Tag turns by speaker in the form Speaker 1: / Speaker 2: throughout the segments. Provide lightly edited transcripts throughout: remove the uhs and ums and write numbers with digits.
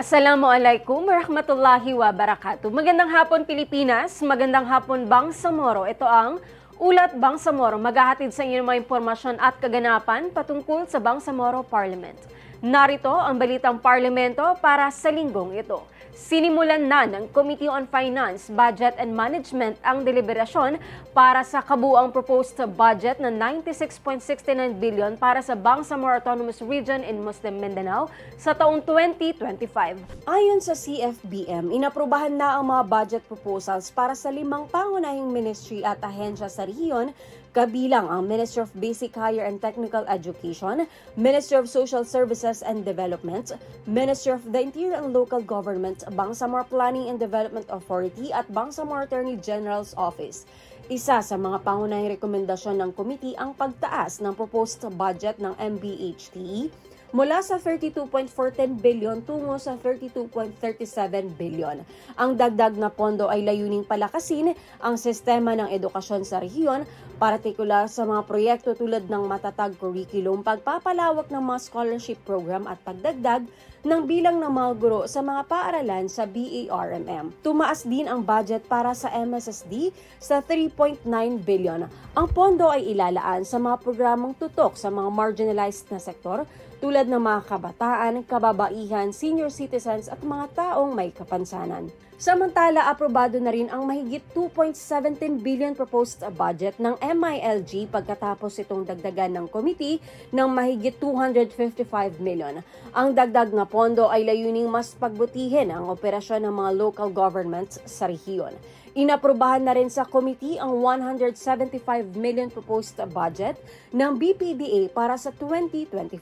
Speaker 1: Assalamualaikum warahmatullahi wabarakatuh. Magandang hapon Pilipinas, magandang hapon Bangsamoro. Ito ang Ulat Bangsamoro, maghahatid sa inyo ng mga impormasyon at kaganapan patungkol sa Bangsamoro Parliament. Narito ang balitang parlamento para sa linggong ito. Sinimulan na ng Committee on Finance, Budget and Management ang deliberasyon para sa kabuuang proposed budget na 96.69 billion para sa Bangsamoro Autonomous Region in Muslim Mindanao sa taong 2025.
Speaker 2: Ayon sa CFBM, inaprubahan na ang mga budget proposals para sa 5 pangunahing ministry at ahensya sa rehiyon, kabilang ang Ministry of Basic, Higher and Technical Education, Ministry of Social Services and Development, Ministry of the Interior and Local Government, Bangsamoro Planning and Development Authority at Bangsamoro Attorney General's Office. Isa sa mga pangunahing rekomendasyon ng komite ang pagtaas ng proposed budget ng MBHTE mula sa 32.14 billion tungo sa 32.37 billion. Ang dagdag na pondo ay layuning palakasin ang sistema ng edukasyon sa rehiyon, partikular sa mga proyekto tulad ng matatag curriculum, pagpapalawak ng mga scholarship program at pagdagdag ng bilang ng mga guro sa mga paaralan sa BARMM. Tumaas din ang budget para sa MSSD sa 3.9 billion. Ang pondo ay ilalaan sa mga programang tutok sa mga marginalized na sektor tulad ng mga kabataan, kababaihan, senior citizens at mga taong may kapansanan. Samantala, aprobado na rin ang mahigit 2.17 billion proposed budget ng MILG pagkatapos itong dagdagan ng committee ng mahigit 255 million. Ang dagdag na pondo ay layuning mas pagbutihin ang operasyon ng mga local governments sa rehiyon. Inaprubahan na rin sa committee ang 175 million proposed budget ng BPDA para sa 2025.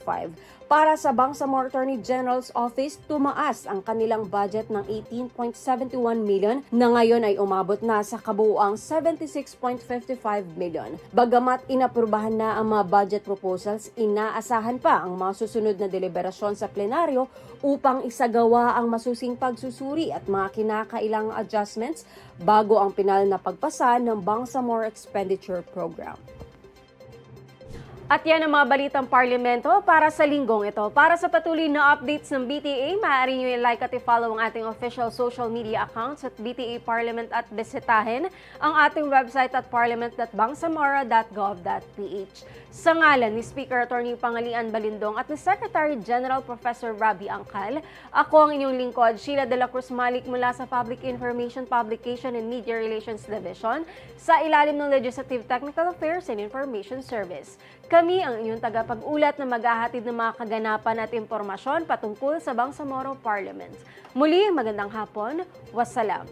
Speaker 2: Para sa Bangsamoro Attorney General's Office, tumaas ang kanilang budget ng 18.71 million na ngayon ay umabot na sa kabuuang 76.55 million. Bagamat inaprubahan na ang mga budget proposals, inaasahan pa ang mga susunod na deliberasyon sa plenaryo upang isagawa ang masusing pagsusuri at mga kinakailangang adjustments bago ang pinal na pagpasa ng Bangsamoro Expenditure Program.
Speaker 1: At yan ang mga balitang parlamento para sa linggong ito. Para sa patuloy na updates ng BTA, maaari nyo i-like at i-follow ang ating official social media accounts at BTA Parliament at bisitahin ang ating website at parliament.bangsamoro.gov.ph. Sa ngalan ni Speaker Attorney Pangalian Balindong at ni Secretary General Professor Rabi Angcal, ako ang inyong lingkod, Sheila de la Cruz Malik mula sa Public Information, Publication and Media Relations Division sa ilalim ng Legislative Technical Affairs and Information Service. Kami ang inyong tagapag-ulat na maghahatid ng mga kaganapan at impormasyon patungkol sa Bangsamoro Parliament. Muli, magandang hapon. Wassalam.